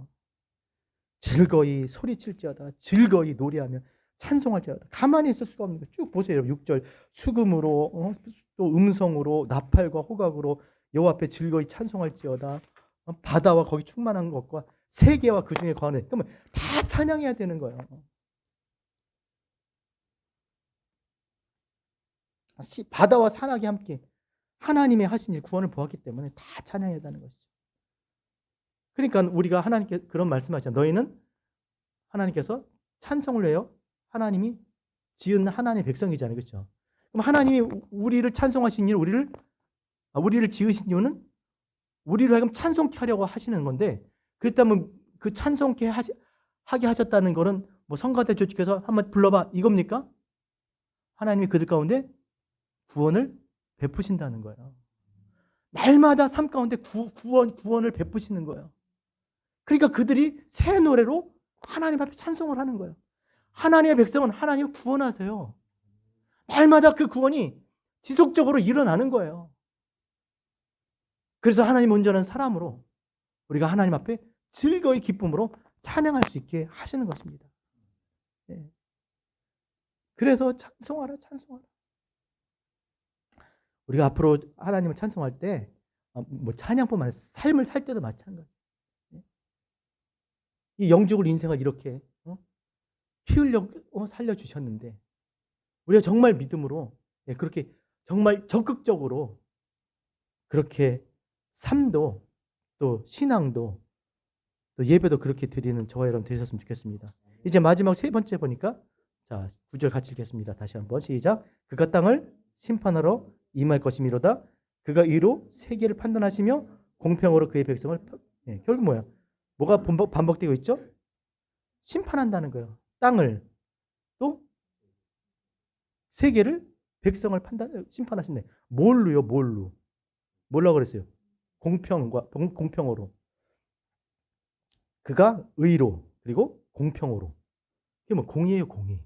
즐거이 소리칠지어다 즐거이 노래하며 찬송할지어다. 가만히 있을 수가 없는 거예요. 쭉 보세요. 6절 수금으로 또 음성으로 나팔과 호각으로 여호와 앞에 즐거이 찬송할지어다. 바다와 거기 충만한 것과 세계와 그 중에 거하는 그러면 다 찬양해야 되는 거예요. 바다와 산악이 함께 하나님의 하신 일 구원을 보았기 때문에 다 찬양해야 한다는 것이죠. 그러니까 우리가 하나님께 그런 말씀하잖아요. 너희는 하나님께서 찬송을 해요. 하나님이 지은 하나님의 백성이잖아요. 그렇죠? 그럼 하나님이 우리를 찬송하신 일, 우리를 지으신 이유는 우리를 하여금 찬송케 하려고 하시는 건데 그렇다면 그 찬송케 하게 하셨다는 거는 뭐 성가대 조직해서 한번 불러봐 이겁니까? 하나님이 그들 가운데 구원을 베푸신다는 거예요. 날마다 삶 가운데 구원을 베푸시는 거예요. 그러니까 그들이 새 노래로 하나님 앞에 찬송을 하는 거예요. 하나님의 백성은 하나님을 구원하세요. 날마다 그 구원이 지속적으로 일어나는 거예요. 그래서 하나님 온전한 사람으로 우리가 하나님 앞에 즐거이 기쁨으로 찬양할 수 있게 하시는 것입니다. 네. 그래서 찬송하라. 우리가 앞으로 하나님을 찬송할 때 뭐 찬양뿐만 아니라 삶을 살 때도 마찬가지. 이 영적으로 인생을 이렇게 피 흘려 살려주셨는데 우리가 정말 믿음으로 그렇게 정말 적극적으로 그렇게 삶도 또 신앙도 또 예배도 그렇게 드리는 저와 여러분 되셨으면 좋겠습니다. 이제 마지막 세 번째 보니까 자 9절 같이 읽겠습니다. 다시 한번 시작. 그가 땅을 심판하러 임할 것이미로다. 그가 의로 세계를 판단하시며 공평으로 그의 백성을 결국 뭐야? 뭐가 반복되고 있죠? 심판한다는 거예요. 땅을 또 세계를 백성을 심판하신대. 뭘로요? 뭐라고 그랬어요? 공평으로. 그가 의로 그리고 공평으로. 이게 뭐 공의예요, 공의.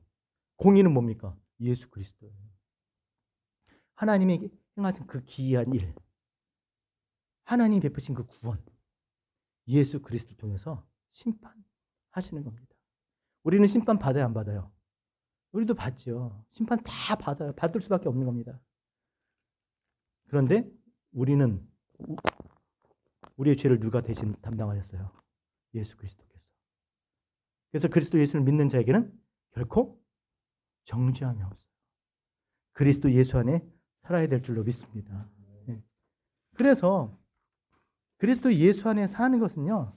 공의는 뭡니까? 예수 그리스도예요. 하나님이 행하신 그 기이한 일, 하나님이 베푸신 그 구원, 예수 그리스도를 통해서 심판하시는 겁니다. 우리는 심판 받아요, 안 받아요? 우리도 받죠. 심판 다 받아요. 받을 수밖에 없는 겁니다. 그런데 우리는 우리의 죄를 누가 대신 담당하셨어요? 예수 그리스도께서. 그래서 그리스도 예수를 믿는 자에게는 결코 정죄함이 없어요. 그리스도 예수 안에 살아야 될 줄로 믿습니다. 그래서 그리스도 예수 안에 사는 것은요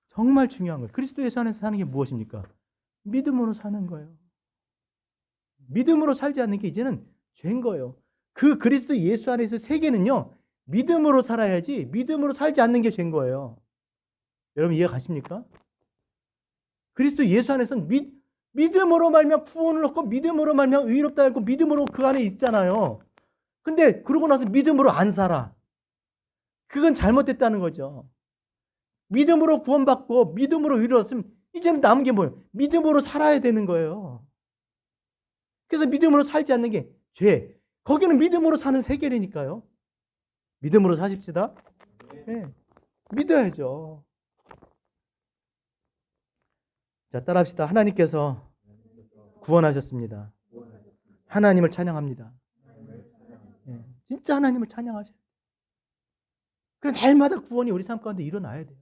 정말 중요한 거예요. 그리스도 예수 안에서 사는 게 무엇입니까? 믿음으로 사는 거예요. 믿음으로 살지 않는 게 이제는 죄인 거예요. 그 그리스도 예수 안에서 세계는요 믿음으로 살아야지 믿음으로 살지 않는 게 죄인 거예요. 여러분 이해 가십니까? 그리스도 예수 안에서는 믿음으로 말미암아 구원을 얻고 믿음으로 말미암아 의롭다 했고 믿음으로 그 안에 있잖아요. 근데 그러고 나서 믿음으로 안 살아. 그건 잘못됐다는 거죠. 믿음으로 구원받고 믿음으로 의로웠으면 이제는 남은 게 뭐예요? 믿음으로 살아야 되는 거예요. 그래서 믿음으로 살지 않는 게 죄. 거기는 믿음으로 사는 세계라니까요. 믿음으로 사십시다. 네. 믿어야죠. 자, 따라합시다. 하나님께서 구원하셨습니다. 하나님을 찬양합니다. 네. 진짜 하나님을 찬양하셔야 돼요. 그럼 날마다 구원이 우리 삶 가운데 일어나야 돼요.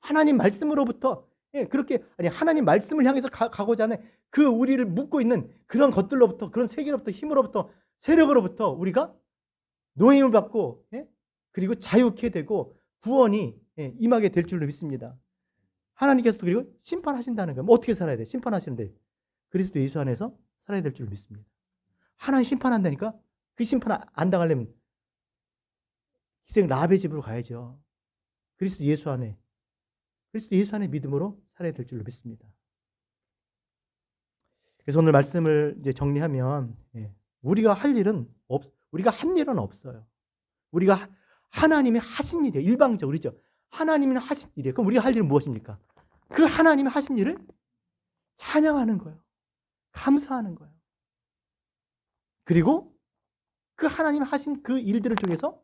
하나님 말씀으로부터 그렇게 하나님 말씀을 향해서 가고자 하는 그 우리를 묶고 있는 그런 것들로부터 그런 세계로부터 힘으로부터 세력으로부터 우리가 노임을 받고 그리고 자유케 되고 구원이 임하게 될 줄로 믿습니다. 하나님께서도 그리고 심판하신다는 거예요. 뭐 어떻게 살아야 돼? 심판하시는데 그리스도 예수 안에서 살아야 될 줄로 믿습니다. 하나님 심판한다니까? 그 심판 안 당하려면 희생 라합의 집으로 가야죠. 그리스도 예수 안에 믿음으로 살아야 될 줄로 믿습니다. 그래서 오늘 말씀을 이제 정리하면, 우리가 한 일은 없어요. 우리가 하나님이 하신 일이에요. 일방적으로죠. 하나님이 하신 일이에요. 그럼 우리가 할 일은 무엇입니까? 그 하나님이 하신 일을 찬양하는 거예요. 감사하는 거예요. 그리고 그 하나님이 하신 그 일들을 통해서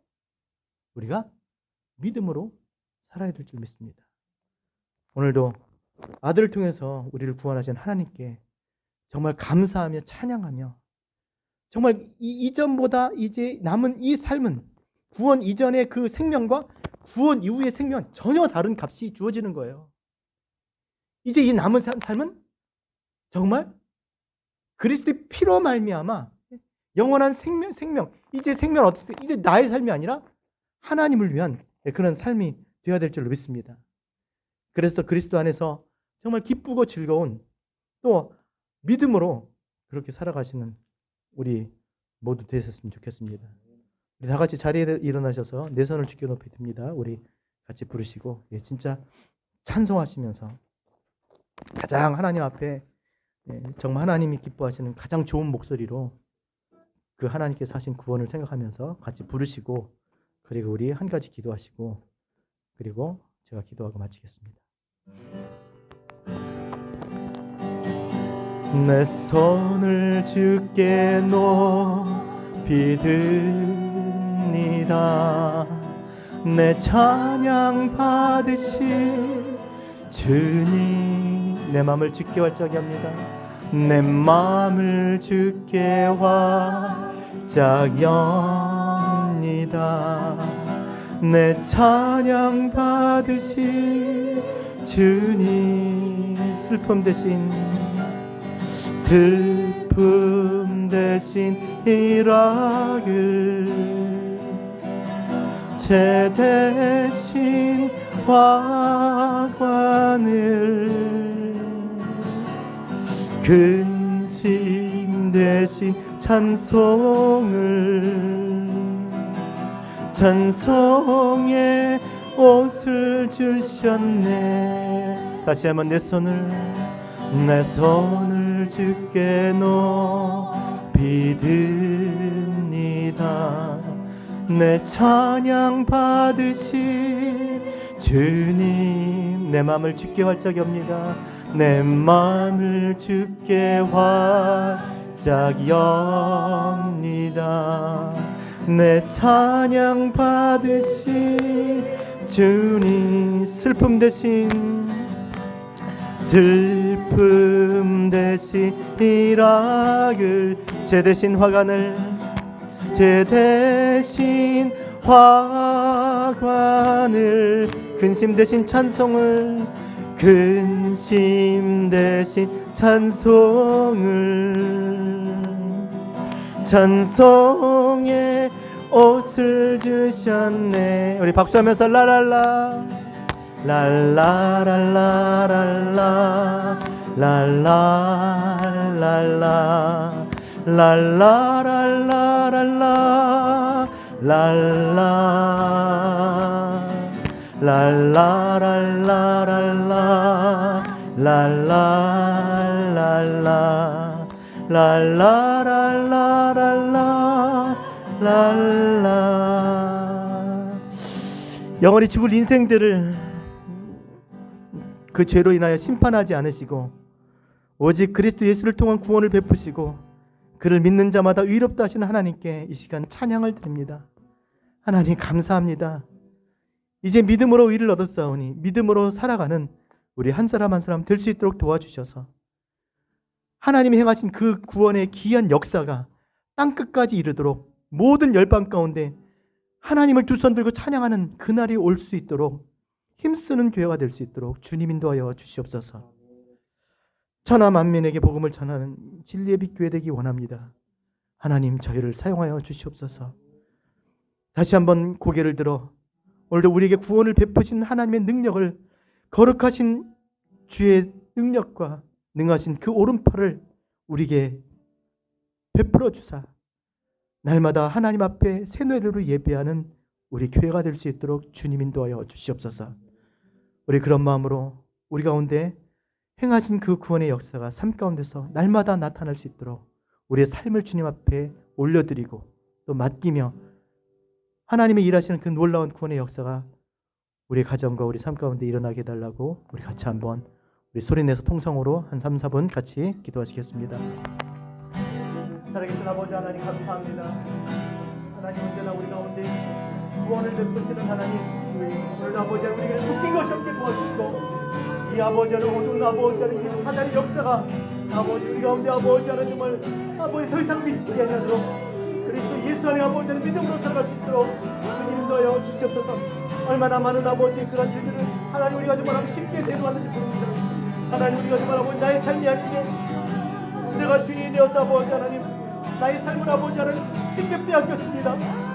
우리가 믿음으로 살아야 될 줄 믿습니다. 오늘도 아들을 통해서 우리를 구원하신 하나님께 정말 감사하며 찬양하며, 정말 이전보다 이제 남은 이 삶은 구원 이전의 그 생명과 구원 이후의 생명은 전혀 다른 값이 주어지는 거예요. 이제 이 남은 삶은 정말 그리스도의 피로 말미암아 영원한 생명, 이제 생명 어떻게, 이제 나의 삶이 아니라 하나님을 위한 그런 삶이 되어야 될 줄로 믿습니다. 그래서 그리스도 안에서 정말 기쁘고 즐거운, 또 믿음으로 그렇게 살아가시는 우리 모두 되셨으면 좋겠습니다. 우리 다 같이 자리에 일어나셔서 내 손을 주께 높이 듭니다. 우리 같이 부르시고 진짜 찬송하시면서 가장 하나님 앞에 정말 하나님이 기뻐하시는 가장 좋은 목소리로 그 하나님께서 하신 구원을 생각하면서 같이 부르시고, 그리고 우리 한 가지 기도하시고, 그리고 제가 기도하고 마치겠습니다. 내 손을 주께 높이 듭니다. 내 찬양 받으실 주님, 내 마음을 주께 활짝 엽니다. 내 마음을 주께 활짝 엽니다. 내 찬양 받으실 주님, 슬픔 대신 희락을, 죄 대신 화관을, 근심 대신 찬송의 옷을 주셨네. 다시 한번 내 손을 주께 높이 듭니다. 내 찬양 받으실 주님, 내 마음을 주께 활짝 엽니다. 내 마음을 주께 활짝 엽니다. 내 찬양 받으신 주님, 슬픔 대신 희락을, 죄 대신 화관을, 근심 대신 찬송을, 찬송의 옷을 주셨네. 우리 박수하면서 라랄라 랄라랄라랄라 랄라랄라 랄라랄라랄라 랄라랄라랄라 랄라랄라랄라. 영원히 죽을 인생들을 그 죄로 인하여 심판하지 않으시고 오직 그리스도 예수를 통한 구원을 베푸시고 그를 믿는 자마다 의롭다 하시는 하나님께 이 시간 찬양을 드립니다. 하나님 감사합니다. 이제 믿음으로 의를 얻었사오니 믿음으로 살아가는 우리 한 사람 한 사람 될 수 있도록 도와주셔서 하나님이 행하신 그 구원의 귀한 역사가 땅끝까지 이르도록 모든 열방 가운데 하나님을 두 손 들고 찬양하는 그날이 올 수 있도록 힘쓰는 교회가 될 수 있도록 주님 인도하여 주시옵소서. 천하 만민에게 복음을 전하는 진리의 빛 교회 되기 원합니다. 하나님 저희를 사용하여 주시옵소서. 다시 한번 고개를 들어 오늘도 우리에게 구원을 베푸신 하나님의 능력을, 거룩하신 주의 능력과 능하신 그 오른팔을 우리에게 베풀어 주사 날마다 하나님 앞에 새 노래로 예배하는 우리 교회가 될 수 있도록 주님 인도하여 주시옵소서. 우리 그런 마음으로 우리 가운데 행하신 그 구원의 역사가 삶 가운데서 날마다 나타날 수 있도록 우리의 삶을 주님 앞에 올려드리고 또 맡기며 하나님의 일하시는 그 놀라운 구원의 역사가 우리 가정과 우리 삶 가운데 일어나게 해달라고 우리 같이 한번 우리 소리내서 통성으로 한 3, 4분 같이 기도하시겠습니다. 살아계신 아버지 하나님 감사합니다. 하나님 언제나 우리 가운데 구원을 베푸시는 하나님, 오늘 아버지 우리에게 묶인 것이 없게 도와주시고 이 아버지는 어두운 아버지는 이 하나님의 역사가 아버지 우리 가운데 아버지는 정말 아버지 더 이상 미치지 아니하도록 그리스도 예수 안에 아버지는 믿음으로 살아갈 수 있도록 주님 인도하여 주시옵소서. 얼마나 많은 아버지 그런 일들을 하나님 우리가 정말 쉽게 대도하는지 모릅니다. 하나님 우리가 정말 아버지 나의 삶이 아닌데 내가 주인이 되어서 아버지 하나님 나의 삶을 아버지 하나님 쉽게 빼앗겼습니다.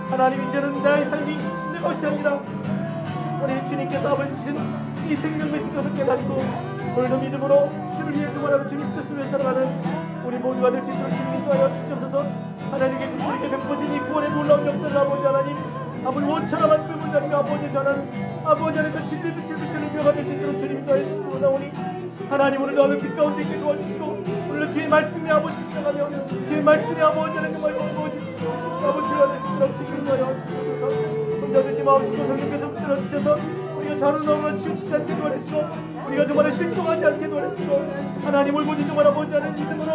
하나님 이제는 나의 삶이 내 것이 아니라 우리 주님께서 아버지 주신 이 생명의 것을 깨닫고 오늘도 믿음으로 주를 위해 주말하고 주님 뜻을 위해 살아가는 우리 모두가 될 수 있도록 주님 인도하여 주시옵소서. 하나님께 우리에게 베푸신 이 구원의 놀라운 역사를 아버지 하나님 아버지 원처럼한 그 문자님이 아버지 전하는 아버지 하나님 그 진리 빛을 비추는 교회가 될 수 있도록 주님 인도하여 주시고 나오니 하나님 오늘도 아버지 빛 가운데 있게 도와주시고 오늘도 주의 말씀이 아버지 붙잡아며 주의 말씀이 아버지 하나님 정말 아버지 교회가 될 수 있도록 주님 인도하여 주시옵소서. 혼자 되지 마옵시고 성령께서 붙들어주셔서 우리가 좌로나오로 치우치지 않게 도와주시고 우리가 정말 실종하지 않게 도와주시고 하나님을 보지 정말 아버지 하나님 믿음으로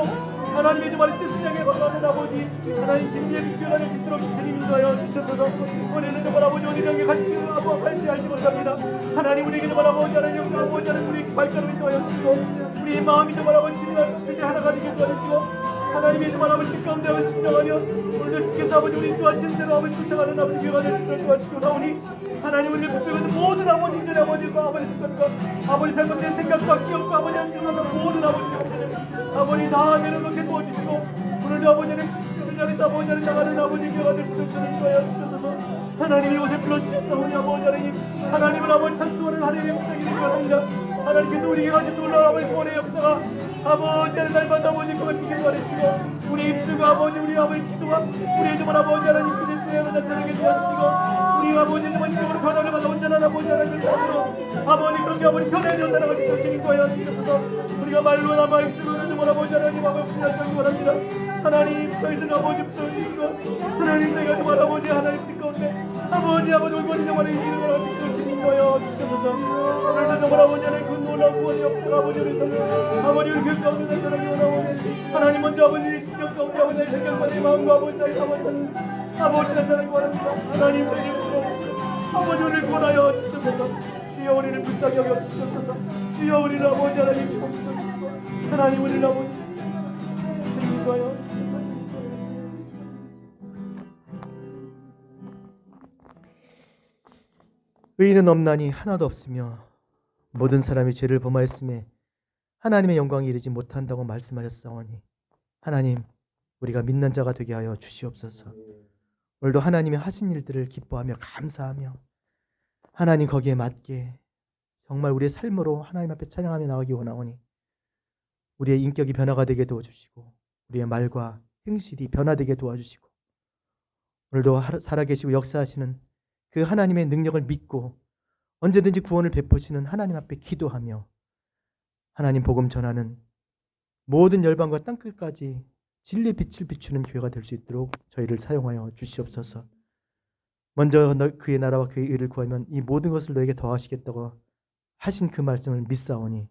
하나님의 정말 뜻을 향해 걸어가는 아버지 하나님 진리의 빛교가 될 수 있도록 주님 인도하여 주셔서 오늘은 정말 아버지 어디 명에 같이 갈지 알지 못합니다. 하나님 우리에게 정말 아버지 하나님 아버지 하나님 우리 발걸음 인도하여 주시고 우리의 마음이 정말 아버지 주님의 하나가 되게 도와주시고 하나님의 정말 아버지 가운데 아버지 순종하며 오늘도 주께서 아버지 우리 인도하시는 대로 아버지 쫓아가는 아버지 교회가 될 수 있도록 도와주시고 나오니 하나님 우리의 붙들고 모든 아버지 이전에 아버지과 아버지 습관과 아버지 잘못된 생각과 기억과 아버지 하나님 모든 아버지 다 내려놓게 도와주시고 오늘도 아버지는 그들 향해서 아버지 하나님 나가는 아버지 교회가 될 수 있도록 인도하여 주셔서 하나님이 이곳에 불러주셨사오니 아버지 하나님 하나님을 아버지 찬송하는 하나님의 목적이 되기 바랍니다. 하나님께서 우리에게 가진 놀라운 아버지 구원의 역사가 아버지 하나님 날마다 아버지 그만히게 도와주시고 우리 입술과 아버지 우리 아버지 기도와 우리의 정말 아버지 하나님 그대 수행을 나타내게 도와주시고 우리 아버지 정말 이쪽으로 변화를 받아 온전한 아버지 하나님을 사랑으로 아버지 그렇게 아버지 변화되어 살아갈 수 있도록 주님 도와여 주셔서 우리가 말로나 말씀으로 정말 아버지 하나님 아버지 부여하기 바랍니다. 하나님 저희들 아버지 붙여주시고 하나님 저희가 정말 아버지 하나님 뜻 가운데 아버지 올거리 정말 이기는 걸 할 수 있도록 주님 도와여 주셔서 오늘도 정말 아버지 하나님 그 놀라운 구원의 역사가 아버지 우리 교회 가운데 나타나기 원하오니 하나님 먼저 아버지 신경 가운데 아버지의 생각과 내 마음과 아버지 나의 아버지 나타나기 원합니다. 하나님 저희를 부르옵소서. 아버지 우리를 구원하여 주셔서 주여 우리를 불쌍히 여겨 주셔서 주여 우리를 아버지 하나님 기뻐주셔서 하나님 우리를 아버지 인도하여 의인은 없나니 하나도 없으며 모든 사람이 죄를 범하였음에 하나님의 영광에 이르지 못한다고 말씀하셨사오니 하나님 우리가 믿는 자가 되게 하여 주시옵소서. 오늘도 하나님의 하신 일들을 기뻐하며 감사하며 하나님 거기에 맞게 정말 우리의 삶으로 하나님 앞에 찬양하며 나가기 원하오니 우리의 인격이 변화가 되게 도와주시고 우리의 말과 행실이 변화되게 도와주시고 오늘도 살아계시고 역사하시는 그 하나님의 능력을 믿고 언제든지 구원을 베푸시는 하나님 앞에 기도하며 하나님 복음 전하는 모든 열방과 땅끝까지 진리의 빛을 비추는 교회가 될 수 있도록 저희를 사용하여 주시옵소서. 먼저 그의 나라와 그의 의를 구하면 이 모든 것을 너에게 더하시겠다고 하신 그 말씀을 믿사오니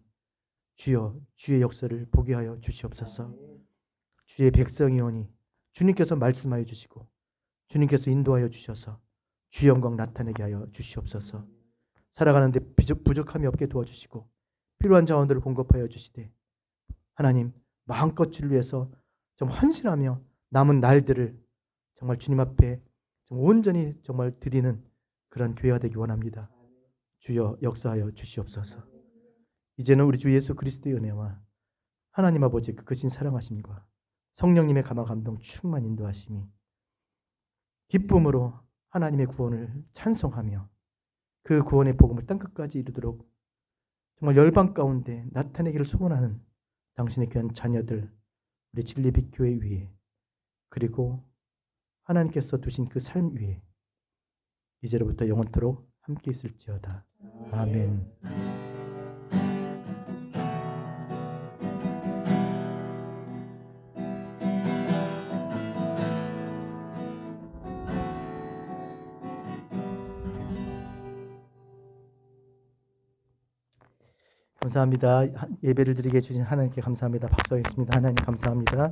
주여 주의 역사를 보게 하여 주시옵소서. 주의 백성이오니 주님께서 말씀하여 주시고 주님께서 인도하여 주셔서 주의 영광 나타내게 하여 주시옵소서. 살아가는데 부족함이 없게 도와주시고 필요한 자원들을 공급하여 주시되 하나님 마음껏 주를 위해서 좀 헌신하며 남은 날들을 정말 주님 앞에 온전히 정말 드리는 그런 교회가 되기 원합니다. 주여 역사하여 주시옵소서. 이제는 우리 주 예수 그리스도의 은혜와 하나님 아버지의 그 크신 사랑하심과 성령님의 감화 감동 충만 인도하심이 기쁨으로 하나님의 구원을 찬송하며 그 구원의 복음을 땅끝까지 이루도록 정말 열방 가운데 나타내기를 소원하는 당신의 귀한 자녀들 우리 진리빛 교회 위에 그리고 하나님께서 두신 그 삶 위에 이제로부터 영원토록 함께 있을지어다. 아멘. 감사합니다. 예배를 드리게 해주신 하나님께 감사합니다. 박수하겠습니다. 하나님 감사합니다.